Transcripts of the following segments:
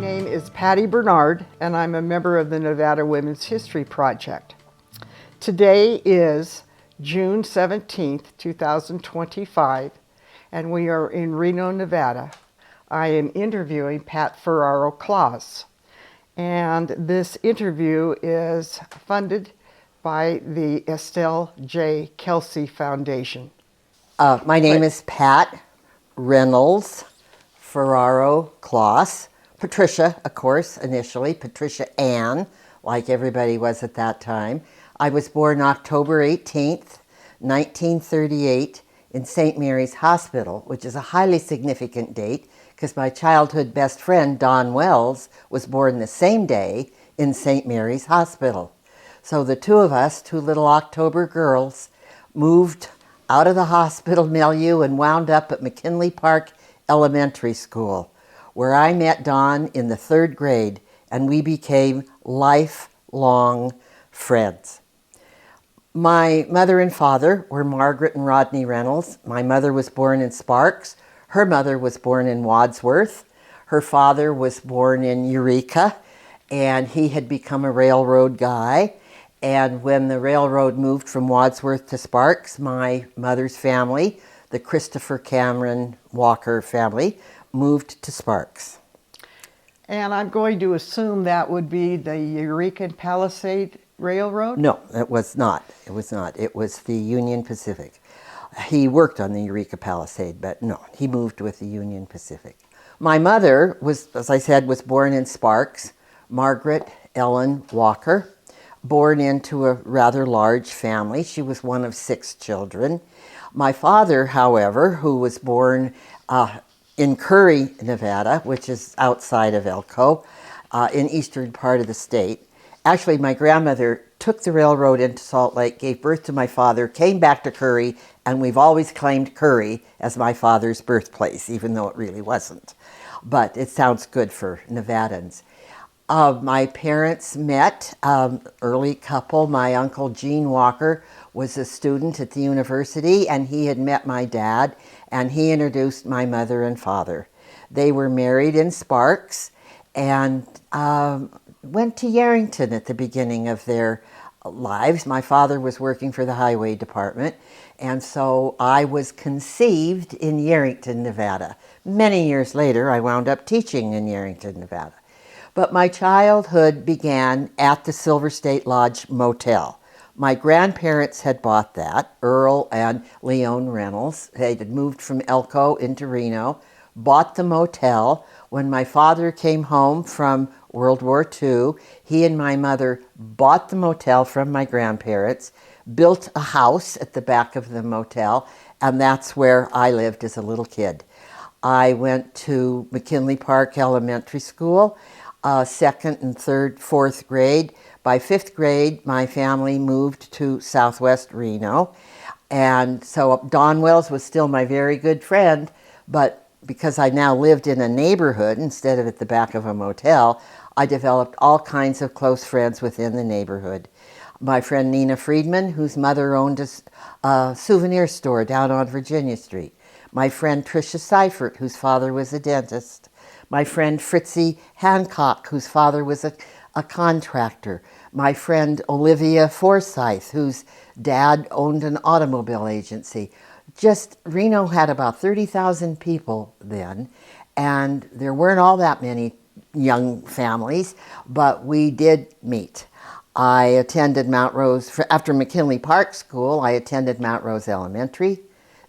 name is Patty Bernard, and I'm a member of the Nevada Women's History Project. Today is June 17th, 2025, and we are in Reno, Nevada. I am interviewing Pat Ferraro Klos, and this interview is funded by the Estelle J Kelsey Foundation. My name is Pat Reynolds Ferraro Klos. Patricia, of course, initially. Patricia Ann, like everybody was at that time. I was born October 18th, 1938 in St. Mary's Hospital, which is a highly significant date because my childhood best friend, Don Wells, was born the same day in St. Mary's Hospital. So the two of us, two little October girls, moved out of the hospital milieu and wound up at McKinley Park Elementary School, where I met Don in the 3rd grade, and we became lifelong friends. My mother and father were Margaret and Rodney Reynolds. My mother was born in Sparks. Her mother was born in Wadsworth. Her father was born in Eureka, and he had become a railroad guy. And when the railroad moved from Wadsworth to Sparks, my mother's family, the Christopher Cameron Walker family, moved to Sparks. And I'm going to assume that would be the Eureka and Palisade Railroad? No, it was not. It was not. It was the Union Pacific. He worked on the Eureka Palisade, but no, he moved with the Union Pacific. My mother was, as I said, was born in Sparks, Margaret Ellen Walker, born into a rather large family. She was one of 6 children. My father, however, who was born in Curry, Nevada, which is outside of Elko, in eastern part of the state. Actually, my grandmother took the railroad into Salt Lake, gave birth to my father, came back to Curry, and we've always claimed Curry as my father's birthplace, even though it really wasn't. But it sounds good for Nevadans. My parents met, early couple. My uncle Gene Walker was a student at the university, and he had met my dad, and he introduced my mother and father. They were married in Sparks and went to Yerington at the beginning of their lives. My father was working for the highway department, and so I was conceived in Yerington, Nevada. Many years later, I wound up teaching in Yerington, Nevada. But my childhood began at the Silver State Lodge Motel. My grandparents had bought that, Earl and Leon Reynolds. They had moved from Elko into Reno, bought the motel. When my father came home from World War II, he and my mother bought the motel from my grandparents, built a house at the back of the motel, and that's where I lived as a little kid. I went to McKinley Park Elementary School, 2nd and 3rd, 4th grade. By 5th grade, my family moved to Southwest Reno. And so Don Wells was still my very good friend, but because I now lived in a neighborhood instead of at the back of a motel, I developed all kinds of close friends within the neighborhood. My friend Nina Friedman, whose mother owned a souvenir store down on Virginia Street. My friend Tricia Seifert, whose father was a dentist. My friend Fritzie Hancock, whose father was a contractor. My friend Olivia Forsyth, whose dad owned an automobile agency. Just Reno had about 30,000 people then, and there weren't all that many young families, but we did meet. I attended Mount Rose, after McKinley Park School, I attended Mount Rose Elementary,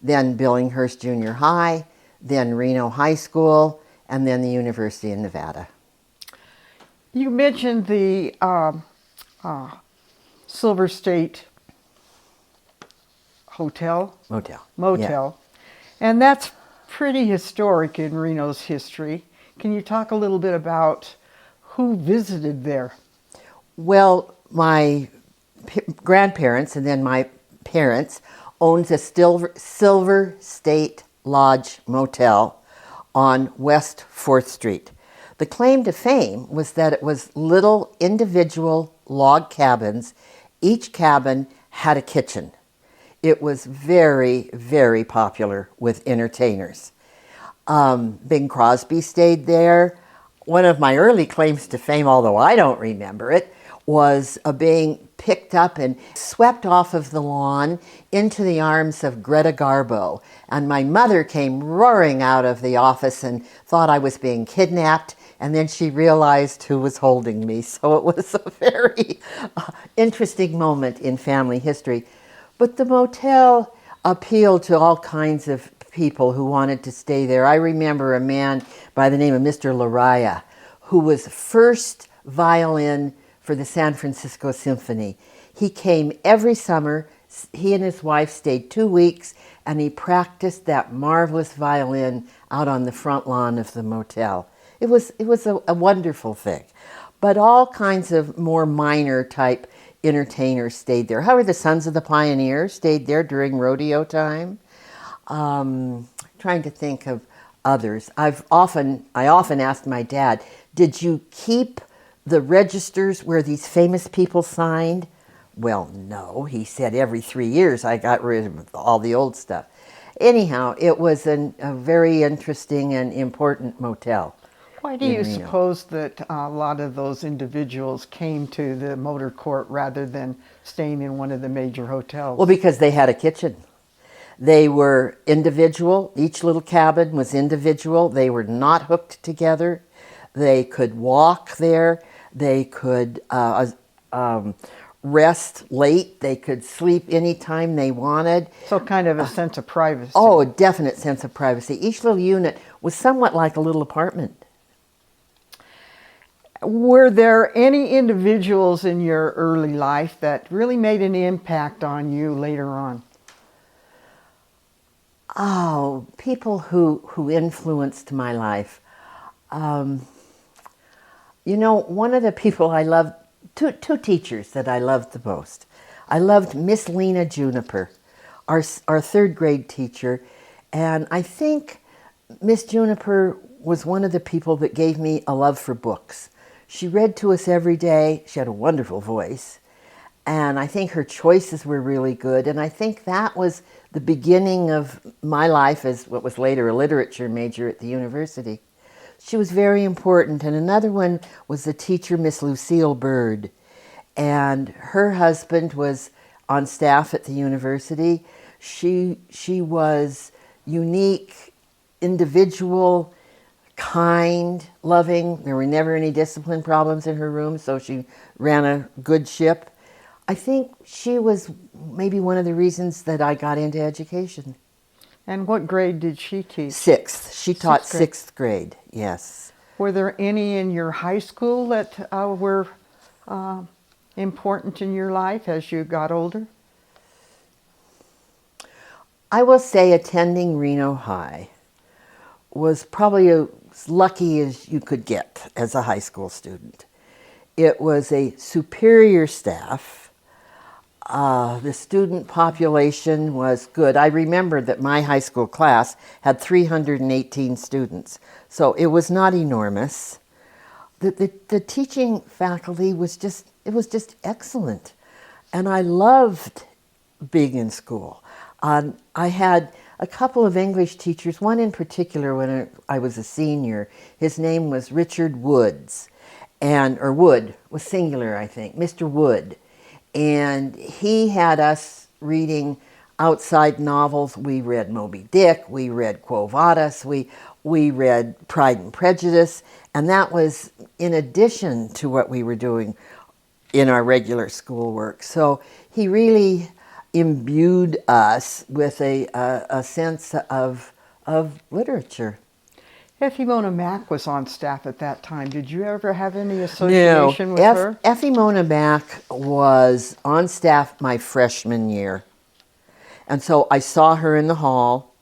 then Billinghurst Junior High, then Reno High School, and then the University of Nevada. You mentioned the Silver State Motel, yeah. And that's pretty historic in Reno's history. Can you talk a little bit about who visited there? Well, my grandparents and then my parents owned the Silver State Lodge Motel on West 4th Street. The claim to fame was that it was little individual log cabins. Each cabin had a kitchen. It was very, very popular with entertainers. Bing Crosby stayed there. one of my early claims to fame, although I don't remember it, was being picked up and swept off of the lawn into the arms of Greta Garbo. And my mother came roaring out of the office and thought I was being kidnapped. And then she realized who was holding me. So it was a very interesting moment in family history. But the motel appealed to all kinds of people who wanted to stay there. I remember a man by the name of Mr. Laraya, who was first violin for the San Francisco Symphony. He came every summer. He and his wife stayed 2 weeks, and he practiced that marvelous violin out on the front lawn of the motel. It was a wonderful thing. But all kinds of more minor type entertainers stayed there. However, the Sons of the Pioneers stayed there during rodeo time. Trying to think of others. I often asked my dad, did you keep the registers where these famous people signed? Well, no. He said every 3 years I got rid of all the old stuff. Anyhow, it was a very interesting and important motel. Why do you suppose that a lot of those individuals came to the motor court rather than staying in one of the major hotels? Well, because they had a kitchen. They were individual. Each little cabin was individual. They were not hooked together. They could walk there. They could rest late. They could sleep anytime they wanted. So kind of a sense of privacy. Oh, a definite sense of privacy. Each little unit was somewhat like a little apartment. Were there any individuals in your early life that really made an impact on you later on? Oh, people who influenced my life. One of the people I loved, two teachers that I loved the most. I loved Miss Lena Juniper, our third grade teacher, and I think Miss Juniper was one of the people that gave me a love for books. She read to us every day. She had a wonderful voice. And I think her choices were really good. And I think that was the beginning of my life as what was later a literature major at the university. She was very important. And another one was the teacher, Miss Lucille Bird. And her husband was on staff at the university. She was unique, individual, kind, loving. There were never any discipline problems in her room, so she ran a good ship. I think she was maybe one of the reasons that I got into education. And what grade did she teach? Sixth. She taught sixth grade, yes. Were there any in your high school that were important in your life as you got older? I will say attending Reno High was probably as lucky as you could get as a high school student. It was a superior staff. The student population was good. I remember that my high school class had 318 students, so it was not enormous. The teaching faculty was just excellent, and I loved being in school. I had a couple of English teachers, one in particular when I was a senior. His name was Richard Woods, or Wood was singular, I think, Mr. Wood. And he had us reading outside novels. We read Moby Dick, we read Quo Vadis, we read Pride and Prejudice, and that was in addition to what we were doing in our regular schoolwork. So he really imbued us with a sense of literature. Effie Mona Mack was on staff at that time. Did you ever have any association with her? Effie Mona Mack was on staff my freshman year. And so I saw her in the hall.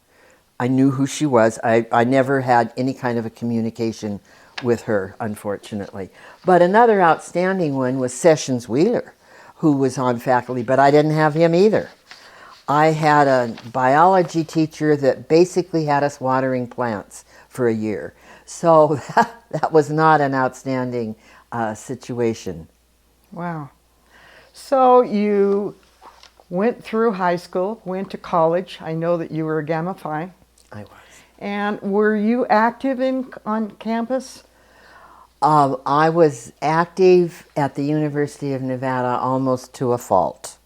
I knew who she was. I never had any kind of a communication with her, unfortunately. But another outstanding one was Sessions Wheeler, who was on faculty, but I didn't have him either. I had a biology teacher that basically had us watering plants for a year. So that was not an outstanding situation. Wow. So you went through high school, went to college. I know that you were a Gamma Phi. I was. And were you active on campus? I was active at the University of Nevada almost to a fault.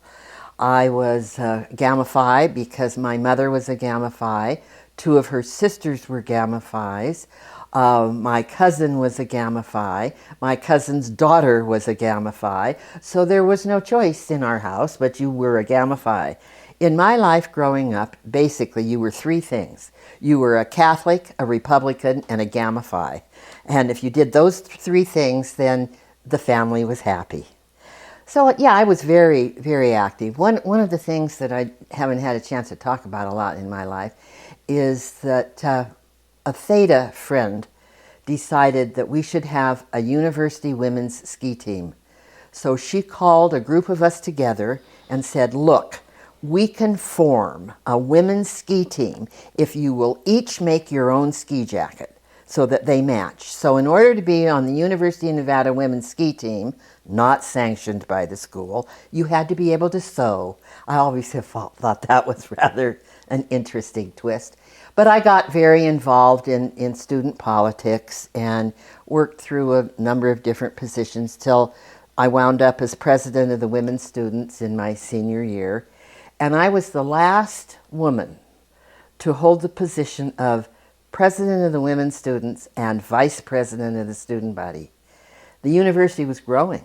I was Gamma Phi because my mother was a Gamma Phi. Two of her sisters were Gamma Phis. My cousin was a Gamma Phi. My cousin's daughter was a Gamma Phi. So there was no choice in our house, but you were a Gamma Phi. In my life growing up, basically you were three things. You were a Catholic, a Republican, and a Gamma Phi. And if you did those three things, then the family was happy. So yeah, I was very, very active. One of the things that I haven't had a chance to talk about a lot in my life is that a Theta friend decided that we should have a university women's ski team. So she called a group of us together and said, look, we can form a women's ski team if you will each make your own ski jacket so that they match. So in order to be on the University of Nevada women's ski team, not sanctioned by the school, you had to be able to sew. I always have thought that was rather an interesting twist. But I got very involved in student politics and worked through a number of different positions till I wound up as president of the women's students in my senior year. And I was the last woman to hold the position of president of the women's students and vice president of the student body. The university was growing,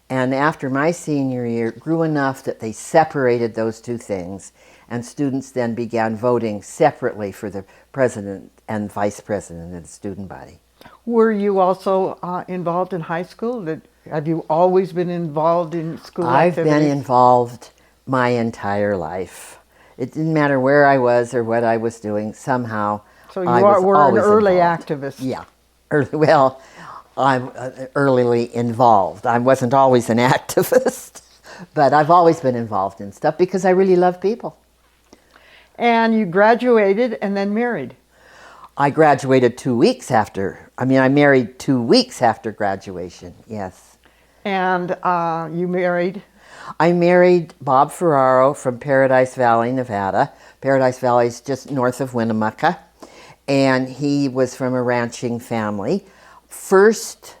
and after my senior year, it grew enough that they separated those two things, and students then began voting separately for the president and vice president of the student body. Were you also involved in high school? Have you always been involved in school activities? I've been involved my entire life. It didn't matter where I was or what I was doing, somehow So you I was were an always early involved. activist. Yeah. I'm early involved. I wasn't always an activist, but I've always been involved in stuff because I really love people. And you graduated and then married. I graduated 2 weeks after. I married 2 weeks after graduation, yes. And you married? I married Bob Ferraro from Paradise Valley, Nevada. Paradise Valley is just north of Winnemucca. And he was from a ranching family. First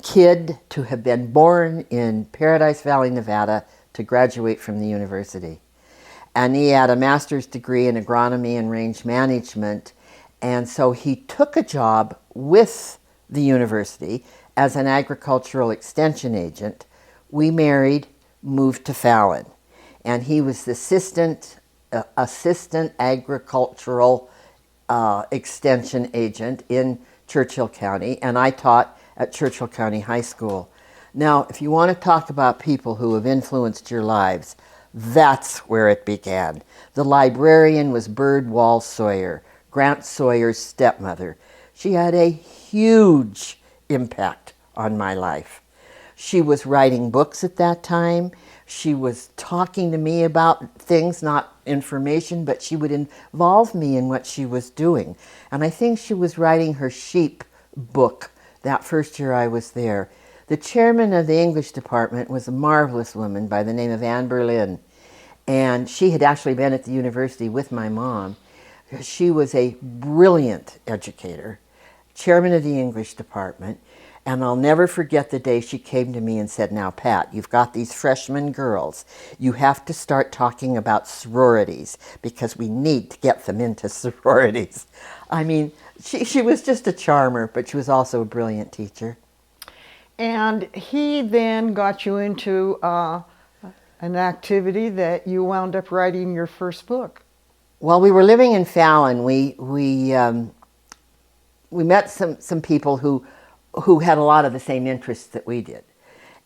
kid to have been born in Paradise Valley, Nevada, to graduate from the university. And he had a master's degree in agronomy and range management. And so he took a job with the university as an agricultural extension agent. We married, moved to Fallon. And he was the assistant agricultural extension agent in Churchill County, and I taught at Churchill County High School. Now, if you want to talk about people who have influenced your lives, that's where it began. The librarian was Bird Wall Sawyer, Grant Sawyer's stepmother. She had a huge impact on my life. She was writing books at that time. She was talking to me about things, not information, but she would involve me in what she was doing. And I think she was writing her sheep book that first year I was there. The chairman of the English department was a marvelous woman by the name of Anne Berlin. And she had actually been at the university with my mom. She was a brilliant educator, chairman of the English department. And I'll never forget the day she came to me and said, now, Pat, you've got these freshman girls. You have to start talking about sororities because we need to get them into sororities. I mean, she was just a charmer, but she was also a brilliant teacher. And he then got you into an activity that you wound up writing your first book. While we were living in Fallon, we met some people who had a lot of the same interests that we did.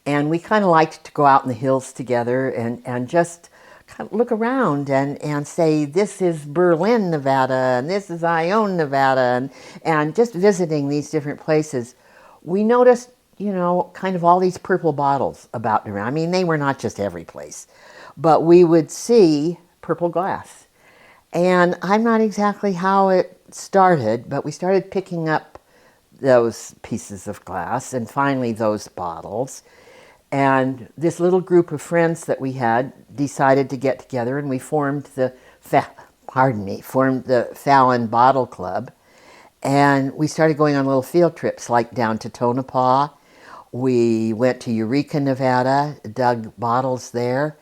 And we kind of liked to go out in the hills together and just kind of look around and say, this is Berlin, Nevada, and this is Ione, Nevada, and just visiting these different places. We noticed, kind of all these purple bottles about around. I mean, they were not just every place, but we would see purple glass. And I'm not exactly how it started, but we started picking up those pieces of glass and finally those bottles. And this little group of friends that we had decided to get together, and we formed the Fallon Bottle Club. And we started going on little field trips, like down to Tonopah. We went to Eureka, Nevada, dug bottles there.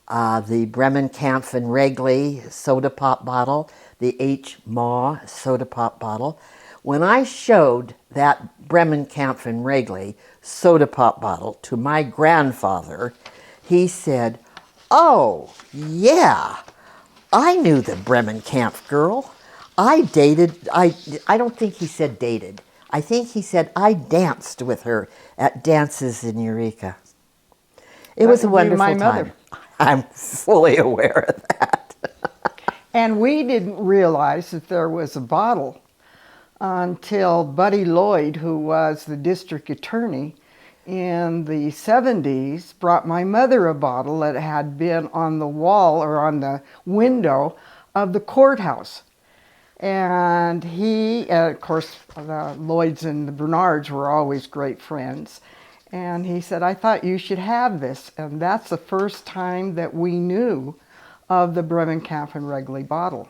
The Bremen Kampf and Wrigley soda pop bottle, the H. Ma soda pop bottle. When I showed that Bremen Kampf and Wrigley soda pop bottle to my grandfather, he said, "Oh, yeah, I knew the Bremen Kampf girl. I don't think he said dated. I think he said I danced with her at dances in Eureka." It was a wonderful my time. mother. I'm fully aware of that. And we didn't realize that there was a bottle until Buddy Lloyd, who was the district attorney in the 70s, brought my mother a bottle that had been on the wall or on the window of the courthouse. And he, of course, the Lloyds and the Bernards were always great friends. And he said, "I thought you should have this." And that's the first time that we knew of the Bremen Kampf and Wrigley bottle.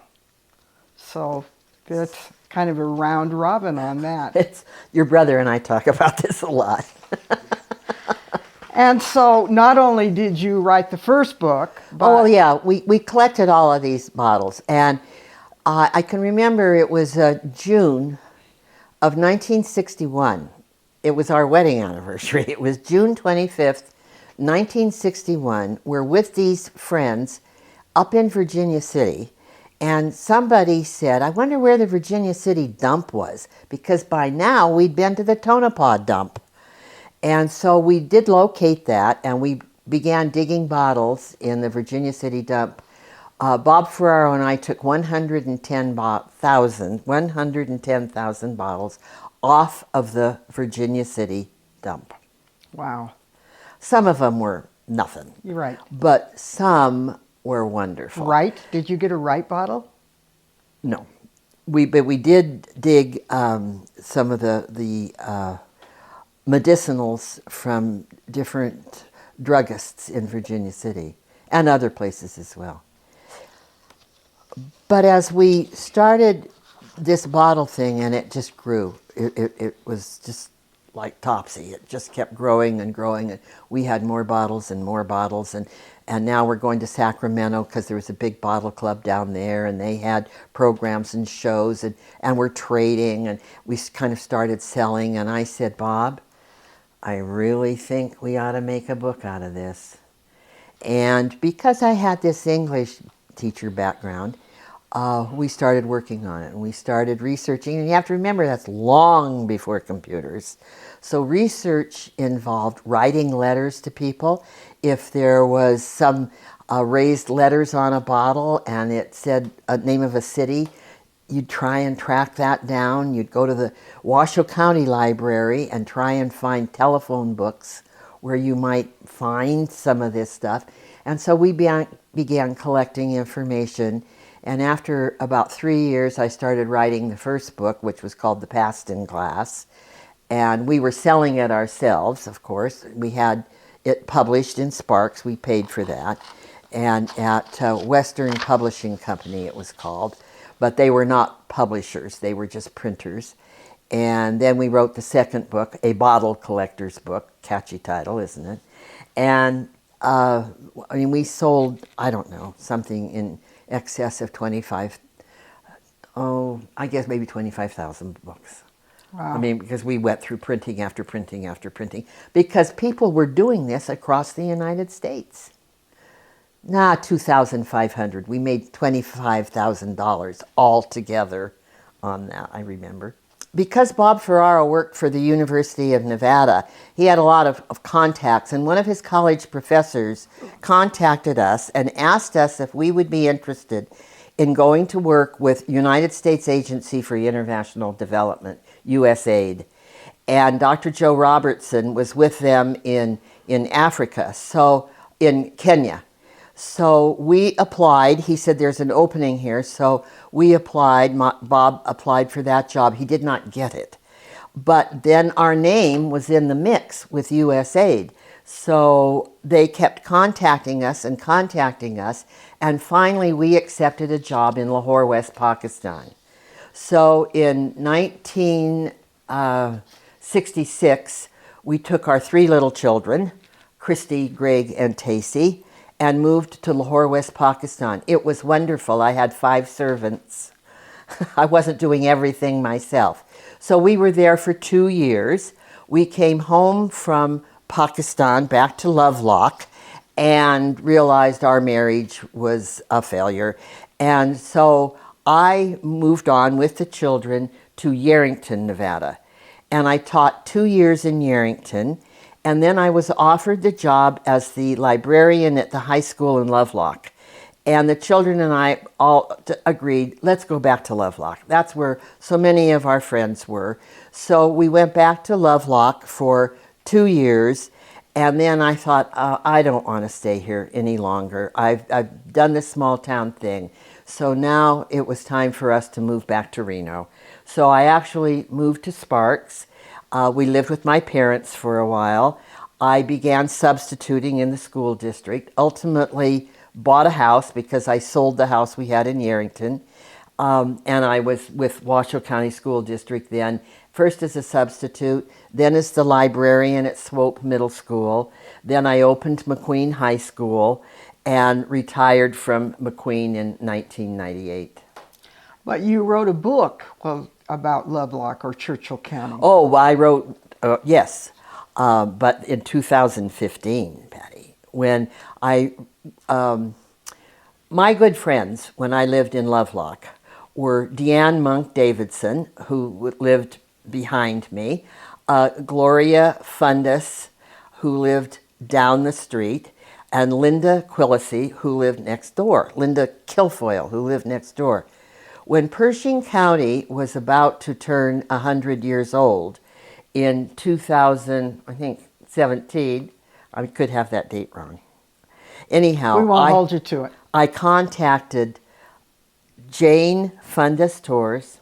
So it's kind of a round robin on that. It's, your brother and I talk about this a lot. And so not only did you write the first book, but Oh, yeah, we collected all of these bottles. And I can remember it was June of 1961. It was our wedding anniversary. It was June 25th, 1961. We're with these friends up in Virginia City. And somebody said, "I wonder where the Virginia City dump was," because by now we'd been to the Tonopah dump. And so we did locate that, and we began digging bottles in the Virginia City dump. Bob Ferraro and I took 110,000 bottles off of the Virginia City dump. wow, Some of them were nothing, you're right. but some were wonderful. Right? Did you get a right bottle? No, but we did dig some of the medicinals from different druggists in Virginia City and other places as well. But as we started this bottle thing, and it just grew, it was just like Topsy. It just kept growing and growing, and we had more bottles and more bottles, and now we're going to Sacramento because there was a big bottle club down there, and they had programs and shows, and we're trading, and we kind of started selling. And I said, "Bob, I really think we ought to make a book out of this." And because I had this English teacher background, we started working on it, and we started researching. And you have to remember, that's long before computers. So research involved writing letters to people. If there was some raised letters on a bottle and it said a name of a city, you'd try and track that down. You'd go to the Washoe County Library and try and find telephone books where you might find some of this stuff. And so we began collecting information. And after about 3 years, I started writing the first book, which was called The Past in Glass. And we were selling it ourselves, of course. We had it published in Sparks. We paid for that. And at Western Publishing Company, it was called. But they were not publishers. They were just printers. And then we wrote the second book, A Bottle Collector's Book. Catchy title, isn't it? And we sold, I don't know, something in excess of 25,000 books. Wow. I mean, because we went through printing after printing after printing, because people were doing this across the United States. 2,500. We made $25,000 altogether on that, I remember. Because Bob Ferraro worked for the University of Nevada, he had a lot of contacts, and one of his college professors contacted us and asked us if we would be interested in going to work with United States Agency for International Development, USAID. And Dr. Joe Robertson was with them in Africa, so in Kenya. So we applied. He said, "There's an opening here." So we applied. Bob applied for that job. He did not get it. But then our name was in the mix with USAID. So they kept contacting us. And finally we accepted a job in Lahore, West Pakistan. So in 1966, we took our 3 little children, Christy, Greg, and Tacy, and moved to Lahore, West Pakistan. It was wonderful. I had 5 servants. I wasn't doing everything myself. So we were there for 2 years. We came home from Pakistan back to Lovelock and realized our marriage was a failure. And so I moved on with the children to Yerington, Nevada. And I taught 2 years in Yerington. And then I was offered the job as the librarian at the high school in Lovelock. And the children and I all agreed, let's go back to Lovelock. That's where so many of our friends were. So we went back to Lovelock for 2 years. And then I thought, I don't want to stay here any longer. I've done this small town thing. So now it was time for us to move back to Reno. So I actually moved to Sparks. We lived with my parents for a while. I began substituting in the school district, ultimately bought a house because I sold the house we had in Yerington. And I was with Washoe County School District then, first as a substitute, then as the librarian at Swope Middle School. Then I opened McQueen High School and retired from McQueen in 1998. But you wrote a book about Lovelock or Churchill County. Oh, I wrote, yes, but in 2015, Patty, when my good friends when I lived in Lovelock were Deanne Monk Davidson, who lived behind me, Gloria Fundus, who lived down the street, and Linda Quillisi, who lived next door, Linda Kilfoyle, who lived next door. When Pershing County was about to turn 100 years old in 2017, I could have that date wrong. Anyhow, we won't hold you to it. I contacted Jane Fundus Torres,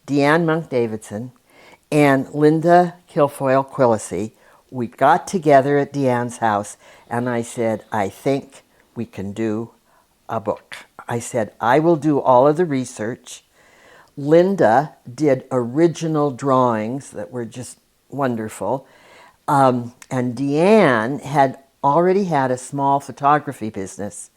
Deanne Monk Davidson, and Linda Kilfoyle Quillisi. We got together at Deanne's house, and I said, I think we can do a book. I said, I will do all of the research. Linda did original drawings that were just wonderful. And Deanne had already had a small photography business.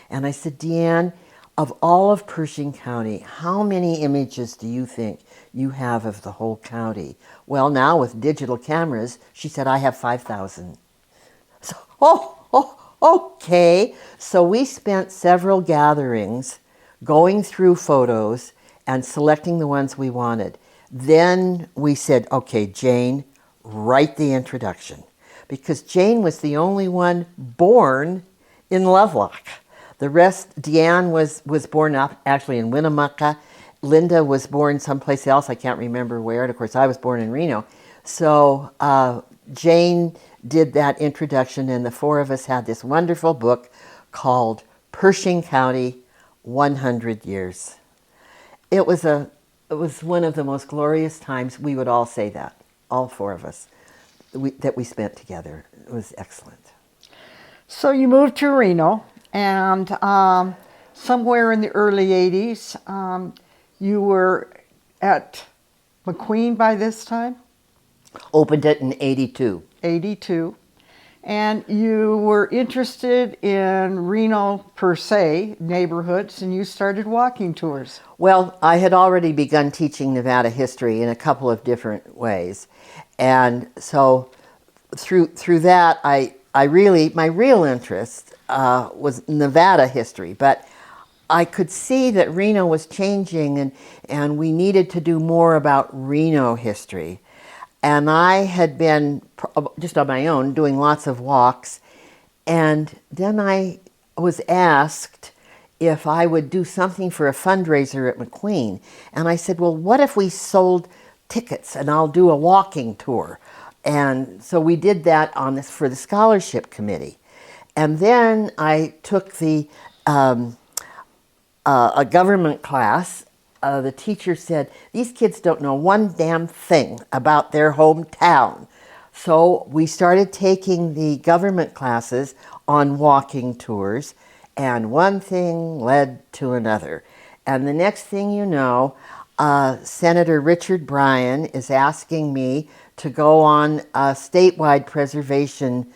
And I said, Deanne, of all of Pershing County, how many images do you think you have of the whole county? Well, now with digital cameras, she said, I have 5,000. So, okay. So we spent several gatherings going through photos and selecting the ones we wanted. Then we said, okay, Jane, write the introduction. Because Jane was the only one born in Lovelock. The rest, Deanne was born up actually in Winnemucca. Linda was born someplace else, I can't remember where, and of course I was born in Reno. So Jane did that introduction, and the 4 of us had this wonderful book called Pershing County, 100 Years. It was one of the most glorious times. We would all say that, all 4 of us, that we spent together. It was excellent. So you moved to Reno, and somewhere in the early 80s, you were at McQueen by this time? Opened it in 82. 82. And you were interested in Reno per se, neighborhoods, and you started walking tours. Well, I had already begun teaching Nevada history in a couple of different ways. And so through that, my real interest was Nevada history. But I could see that Reno was changing and we needed to do more about Reno history. And I had been, just on my own, doing lots of walks. And then I was asked if I would do something for a fundraiser at McQueen. And I said, well, what if we sold tickets and I'll do a walking tour? And so we did that for the scholarship committee. And then I took a government class. The teacher said, these kids don't know one damn thing about their hometown. So we started taking the government classes on walking tours, and one thing led to another. And the next thing you know, Senator Richard Bryan is asking me to go on a statewide preservation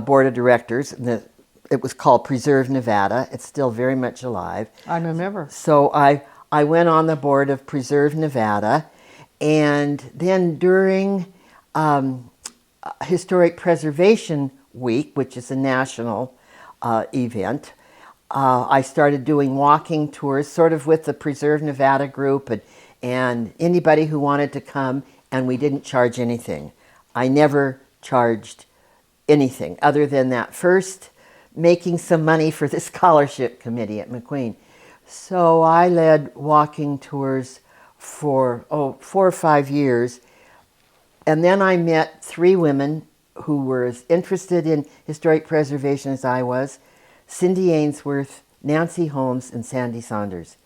board of directors. It was called Preserve Nevada. It's still very much alive. I'm a member. So I went on the board of Preserve Nevada, and then during Historic Preservation Week, which is a national event, I started doing walking tours, sort of with the Preserve Nevada group, and anybody who wanted to come, and we didn't charge anything. I never charged anything other than that first making some money for the scholarship committee at McQueen. So I led walking tours for 4 or 5 years, and then I met 3 women who were as interested in historic preservation as I was: Cindy Ainsworth, Nancy Holmes, and Sandy Saunders.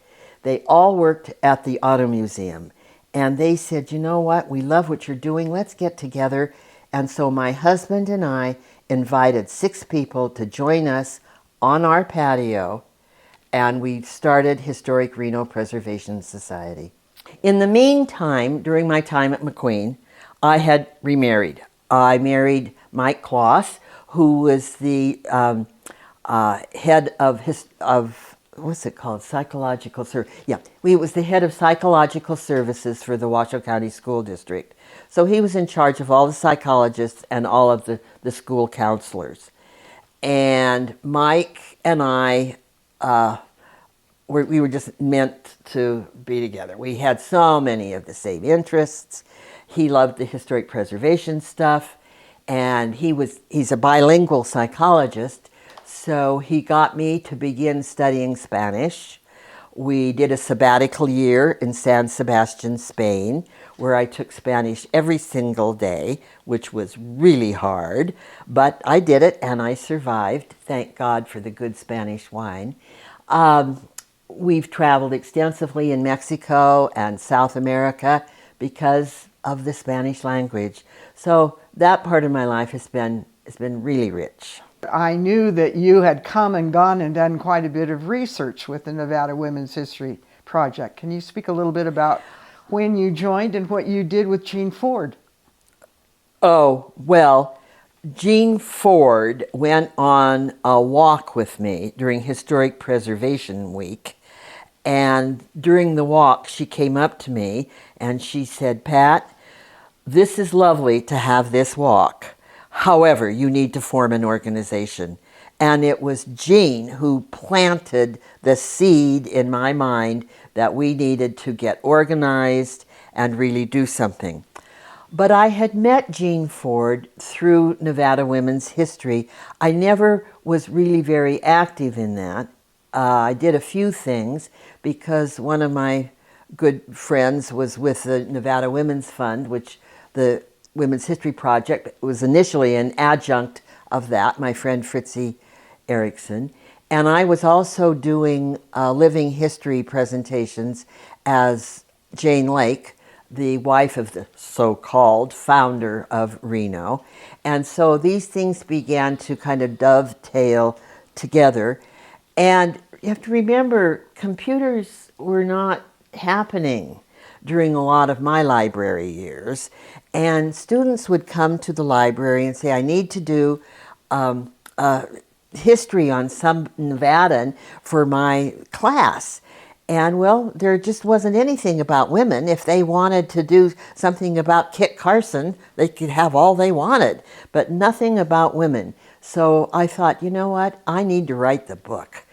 They all worked at the Auto Museum, and they said, you know what, we love what you're doing, let's get together. And so my husband and I invited 6 people to join us on our patio, and we started Historic Reno Preservation Society. In the meantime, during my time at McQueen, I had remarried. I married Mike Klos, who was the head of what's it called? Psychological service. Yeah, he was the head of psychological services for the Washoe County School District. So he was in charge of all the psychologists and all of the school counselors. And Mike and I, we were just meant to be together. We had so many of the same interests. He loved the historic preservation stuff, and he's a bilingual psychologist. So he got me to begin studying Spanish. We did a sabbatical year in San Sebastian, Spain, where I took Spanish every single day, which was really hard, but I did it and I survived. Thank God for the good Spanish wine. We've traveled extensively in Mexico and South America because of the Spanish language. So that part of my life has been really rich. I knew that you had come and gone and done quite a bit of research with the Nevada Women's History Project. Can you speak a little bit about when you joined and what you did with Jean Ford? Oh, well, Jean Ford went on a walk with me during Historic Preservation Week. And during the walk, she came up to me and she said, Pat, this is lovely to have this walk. However, you need to form an organization. And it was Jean who planted the seed in my mind that we needed to get organized and really do something. But I had met Jean Ford through Nevada Women's History. I never was really very active in that. I did a few things because one of my good friends was with the Nevada Women's Fund, which the Women's History Project was initially an adjunct of that, my friend Fritzie Erickson. And I was also doing living history presentations as Jane Lake, the wife of the so-called founder of Reno. And so these things began to kind of dovetail together. And you have to remember, computers were not happening during a lot of my library years. And students would come to the library and say, I need to do history on some Nevadan for my class. And well, there just wasn't anything about women. If they wanted to do something about Kit Carson, they could have all they wanted, but nothing about women. So I thought, you know what? I need to write the book.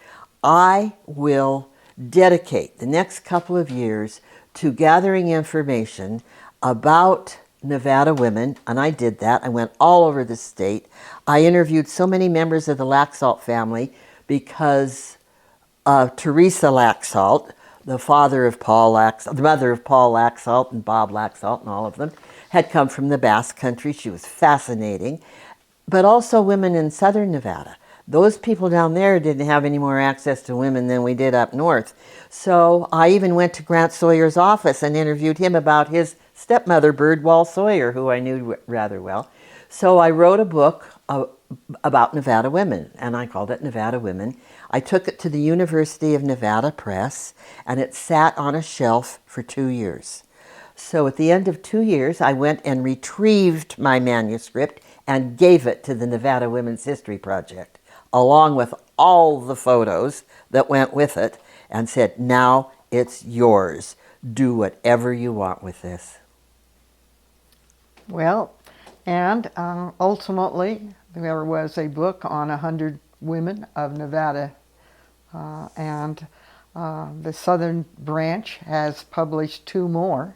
I will dedicate the next couple of years to gathering information about Nevada women, and I did that. I went all over the state. I interviewed so many members of the Laxalt family because Teresa Laxalt, the mother of Paul Laxalt and Bob Laxalt and all of them, had come from the Basque Country. She was fascinating. But also women in southern Nevada. Those people down there didn't have any more access to women than we did up north. So I even went to Grant Sawyer's office and interviewed him about his stepmother, Birdwell Sawyer, who I knew rather well. So I wrote a book about Nevada women, and I called it Nevada Women. I took it to the University of Nevada Press, and it sat on a shelf for 2 years. So at the end of 2 years, I went and retrieved my manuscript and gave it to the Nevada Women's History Project, along with all the photos that went with it, and said, now it's yours. Do whatever you want with this. Well, and ultimately, there was a book on 100 women of Nevada, and the Southern Branch has published 2 more.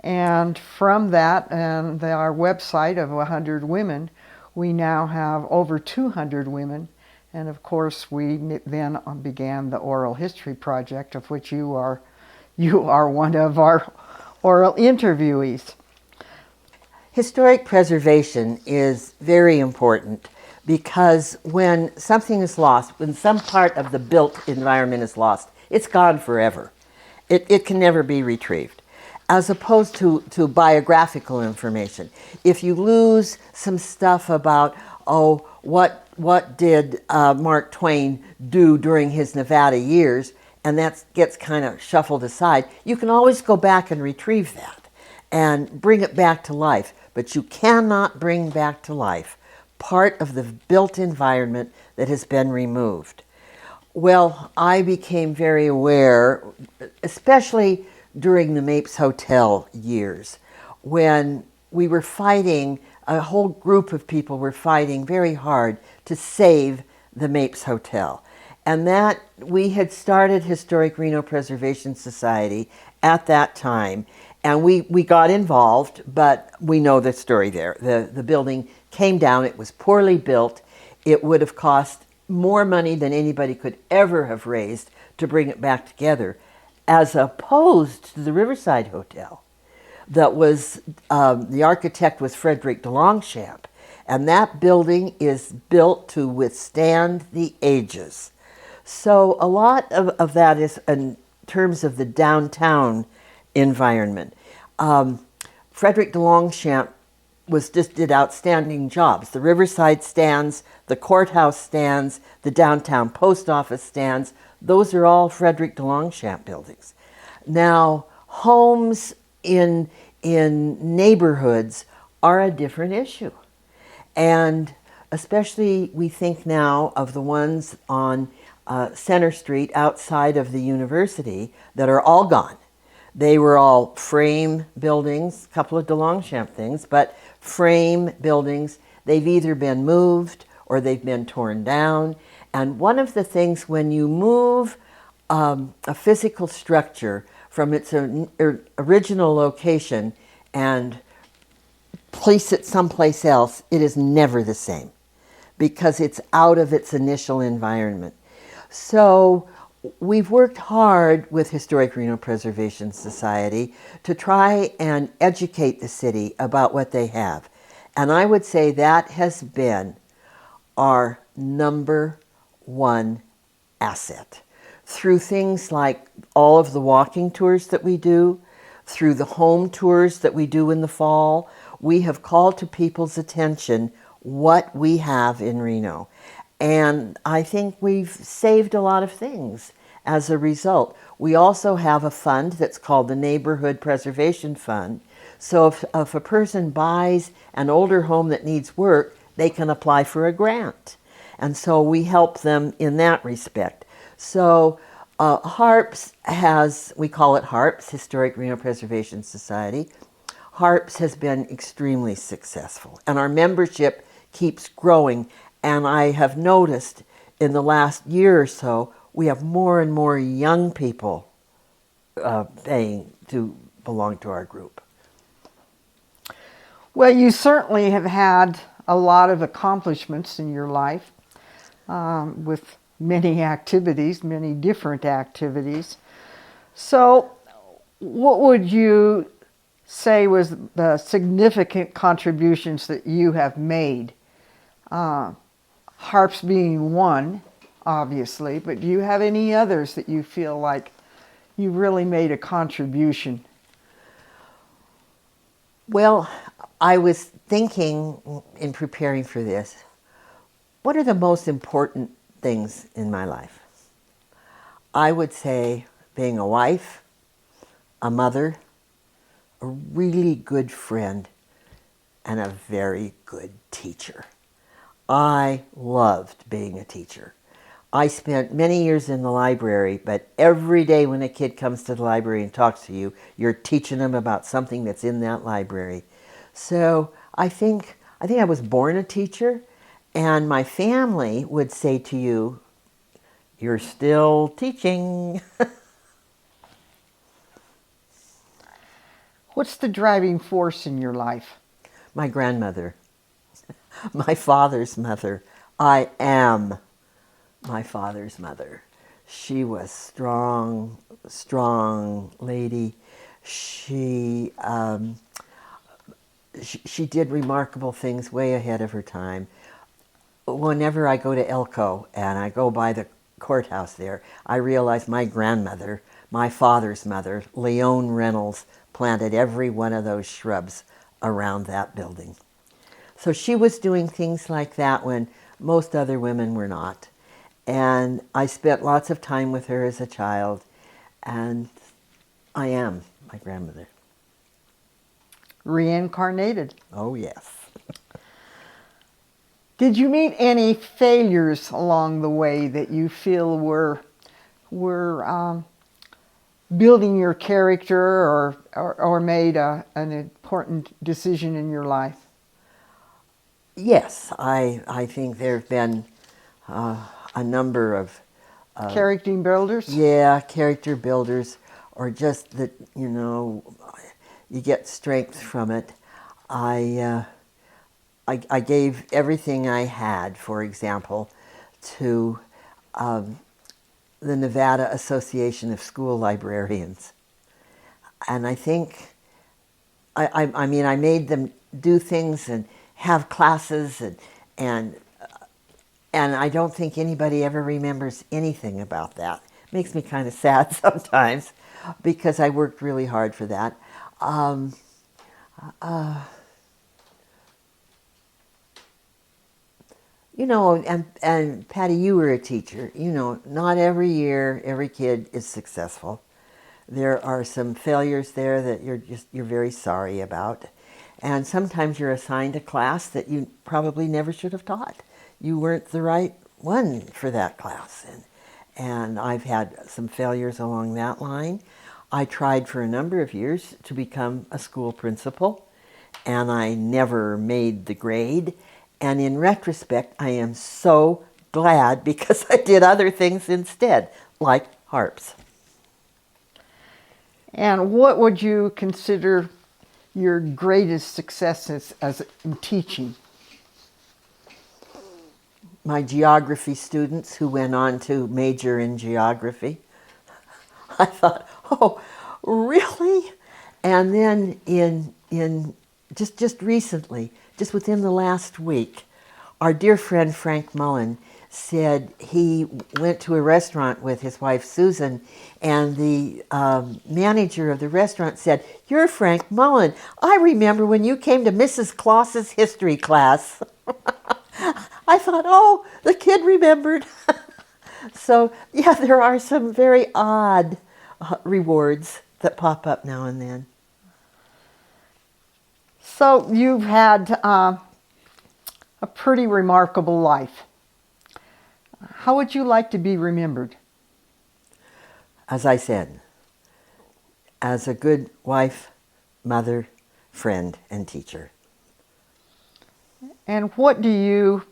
And from that and our website of 100 women, we now have over 200 women. And of course, we then began the Oral History Project, of which you are one of our oral interviewees. Historic preservation is very important because when something is lost, when some part of the built environment is lost, it's gone forever. It can never be retrieved. As opposed to biographical information. If you lose some stuff about, what did Mark Twain do during his Nevada years, and that gets kind of shuffled aside, you can always go back and retrieve that and bring it back to life. But you cannot bring back to life part of the built environment that has been removed. Well, I became very aware, especially during the Mapes Hotel years, when we were fighting, a whole group of people were fighting very hard to save the Mapes Hotel. And that we had started Historic Reno Preservation Society at that time, and we got involved, but we know the story there. The building came down, it was poorly built, it would have cost more money than anybody could ever have raised to bring it back together, as opposed to the Riverside Hotel. That was, the architect was Frederick de Longchamp, and that building is built to withstand the ages. So a lot of that is in terms of the downtown environment. Frederick de Longchamp did outstanding jobs. The Riverside stands, the courthouse stands, the downtown post office stands, those are all Frederick de Longchamp buildings. Now, homes in neighborhoods are a different issue. And especially we think now of the ones on Center Street outside of the university that are all gone. They were all frame buildings, a couple of de Longchamp things, but frame buildings. They've either been moved or they've been torn down. And one of the things when you move a physical structure from its original location and place it someplace else, it is never the same because it's out of its initial environment. So we've worked hard with Historic Reno Preservation Society to try and educate the city about what they have. And I would say that has been our number one asset. Through things like all of the walking tours that we do, through the home tours that we do in the fall, we have called to people's attention what we have in Reno. And I think we've saved a lot of things as a result. We also have a fund that's called the Neighborhood Preservation Fund. So if a person buys an older home that needs work, they can apply for a grant. And so we help them in that respect. So HARPS we call it HARPS, Historic Reno Preservation Society. HARPS has been extremely successful, and our membership keeps growing. And I have noticed in the last year or so, we have more and more young people paying to belong to our group. Well, you certainly have had a lot of accomplishments in your life with many activities, many different activities. So what would you say was the significant contributions that you have made? HARPS being one, obviously, but do you have any others that you feel like you really made a contribution? Well, I was thinking in preparing for this, What are the most important things in my life? I would say being a wife, a mother, a really good friend, and a very good teacher. I loved being a teacher. I spent many years in the library, but every day when a kid comes to the library and talks to you, you're teaching them about something that's in that library. So I think I was born a teacher, and my family would say to you, "You're still teaching." What's the driving force in your life? My grandmother, my father's mother. I am my father's mother. She was strong lady. She did remarkable things way ahead of her time. Whenever I go to Elko and I go by the courthouse there, I realize my grandmother, my father's mother, Leon Reynolds, planted every one of those shrubs around that building. So she was doing things like that when most other women were not. And I spent lots of time with her as a child, and I am my grandmother. Reincarnated. Oh, yes. Did you meet any failures along the way that you feel were building your character or made an important decision in your life? Yes, I think there have been a number of Character builders? character builders, or just that, you get strength from it. I gave everything I had, for example, to the Nevada Association of School Librarians. And I think, I mean, I made them do things and have classes, and I don't think anybody ever remembers anything about that. It makes me kind of sad sometimes, because I worked really hard for that. And Patty, you were a teacher. Not every year, every kid is successful. There are some failures there that you're very sorry about. And sometimes you're assigned a class that you probably never should have taught. You weren't the right one for that class. And I've had some failures along that line. I tried for a number of years to become a school principal, and I never made the grade. And in retrospect, I am so glad, because I did other things instead, like harps. And what would you consider your greatest successes in teaching? My geography students who went on to major in geography. I thought, oh, really? And then in just recently, just within the last week, our dear friend Frank Mullen said he went to a restaurant with his wife Susan, and the manager of the restaurant said, "You're Frank Mullen. I remember when you came to Mrs. Kloss's history class." I thought, oh, the kid remembered. So, yeah, there are some very odd rewards that pop up now and then. So you've had a pretty remarkable life. How would you like to be remembered? As I said, as a good wife, mother, friend, and teacher. And what do you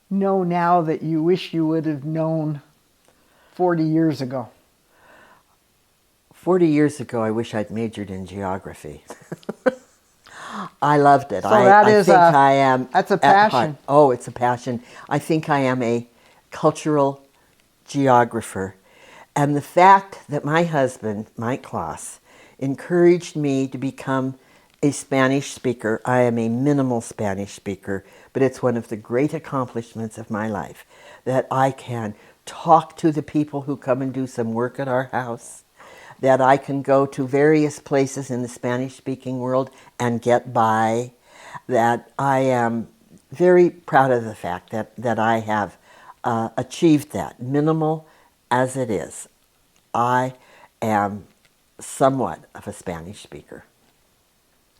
know now that you wish you would have known 40 years ago? 40 years ago, I wish I'd majored in geography. I loved it. So that's a passion. Oh, it's a passion. I think I am a cultural geographer. And the fact that my husband, Mike Klos, encouraged me to become a Spanish speaker. I am a minimal Spanish speaker, but it's one of the great accomplishments of my life, that I can talk to the people who come and do some work at our house, that I can go to various places in the Spanish-speaking world and get by, that I am very proud of the fact that I have achieved that, minimal as it is. I am somewhat of a Spanish speaker.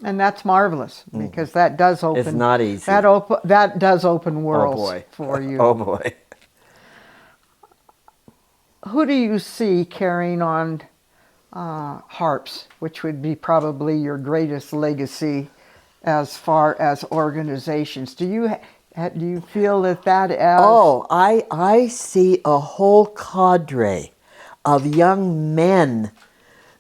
And that's marvelous, because that does open. It's not easy. That does open worlds Oh boy. for you. Oh boy. Who do you see carrying on harps, which would be probably your greatest legacy as far as organizations? Do you feel that as... Oh, I see a whole cadre of young men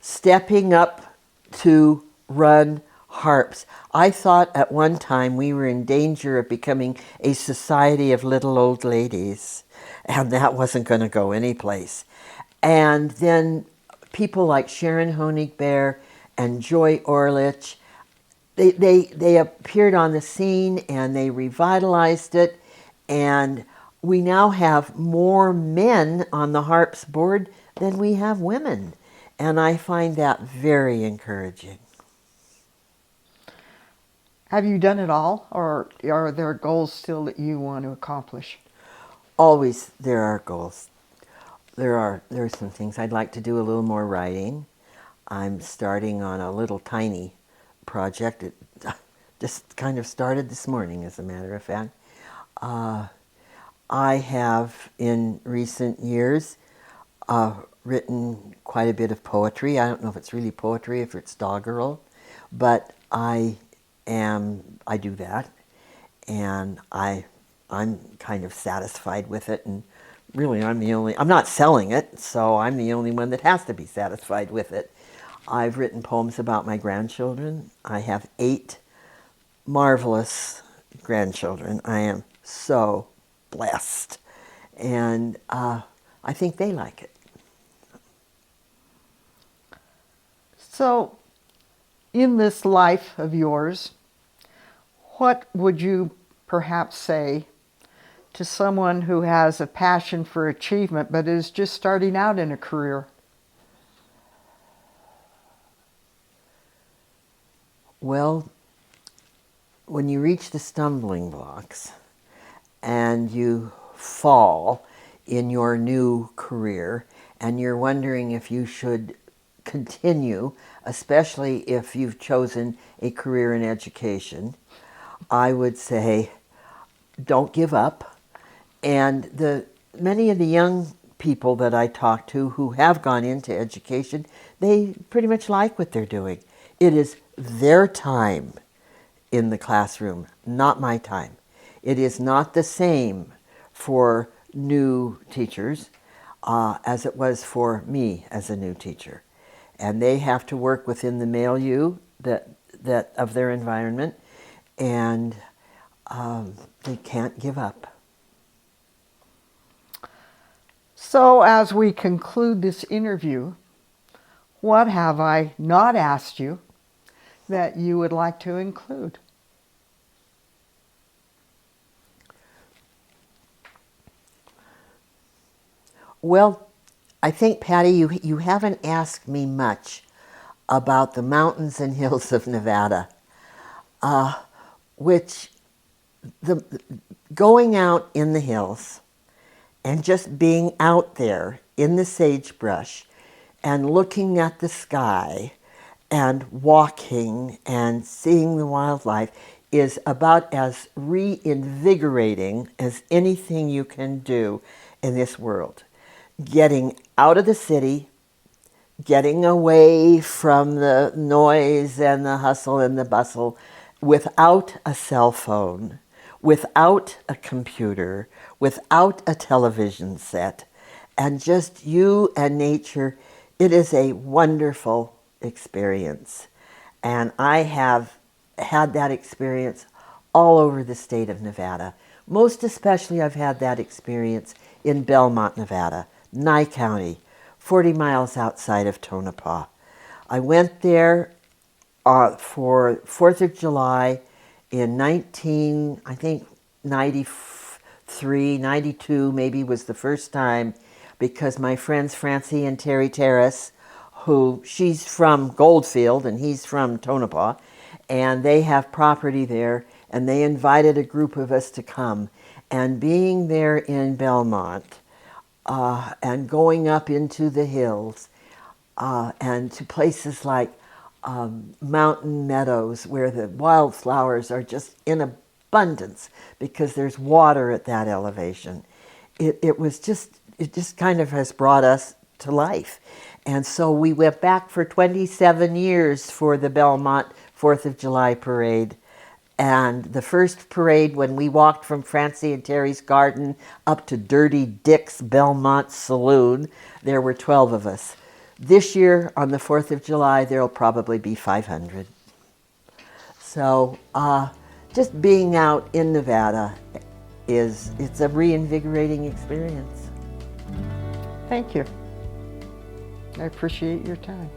stepping up to run harps. I thought at one time we were in danger of becoming a society of little old ladies, and that wasn't going to go anyplace. And then people like Sharon Honigbear and Joy Orlich, they appeared on the scene and they revitalized it, and we now have more men on the harps board than we have women, and I find that very encouraging. Have you done it all, or are there goals still that you want to accomplish? Always there are goals. There are some things I'd like to do a little more writing. I'm starting on a little tiny project. It just kind of started this morning, as a matter of fact. I have, in recent years, written quite a bit of poetry. I don't know if it's really poetry, if it's doggerel, but I do that, and I'm kind of satisfied with it, and really I'm not selling it, so I'm the only one that has to be satisfied with it. I've written poems about my grandchildren. I have 8 marvelous grandchildren. I am so blessed, and I think they like it. So, in this life of yours, what would you perhaps say to someone who has a passion for achievement but is just starting out in a career? Well, when you reach the stumbling blocks and you fall in your new career and you're wondering if you should continue, especially if you've chosen a career in education, I would say don't give up. And many of the young people that I talk to who have gone into education, they pretty much like what they're doing. It is their time in the classroom, not my time. It is not the same for new teachers as it was for me as a new teacher. And they have to work within the milieu that of their environment, and they can't give up. So as we conclude this interview, what have I not asked you that you would like to include? Well, I think, Patty, you haven't asked me much about the mountains and hills of Nevada, which going out in the hills and just being out there in the sagebrush and looking at the sky and walking and seeing the wildlife is about as reinvigorating as anything you can do in this world. Getting out of the city, getting away from the noise and the hustle and the bustle, without a cell phone, without a computer, without a television set, and just you and nature. It is a wonderful experience. And I have had that experience all over the state of Nevada. Most especially I've had that experience in Belmont, Nevada, Nye County, 40 miles outside of Tonopah. I went there for 4th of July in 93, 92 maybe was the first time, because my friends Francie and Terry Terrace, she's from Goldfield and he's from Tonopah, and they have property there, and they invited a group of us to come. And being there in Belmont and going up into the hills and to places like mountain meadows where the wildflowers are just in abundance because there's water at that elevation. It just kind of has brought us to life. And so we went back for 27 years for the Belmont 4th of July parade. And the first parade, when we walked from Francie and Terry's garden up to Dirty Dick's Belmont Saloon, there were 12 of us. This year, on the 4th of July, there will probably be 500. So just being out in Nevada it's a reinvigorating experience. Thank you. I appreciate your time.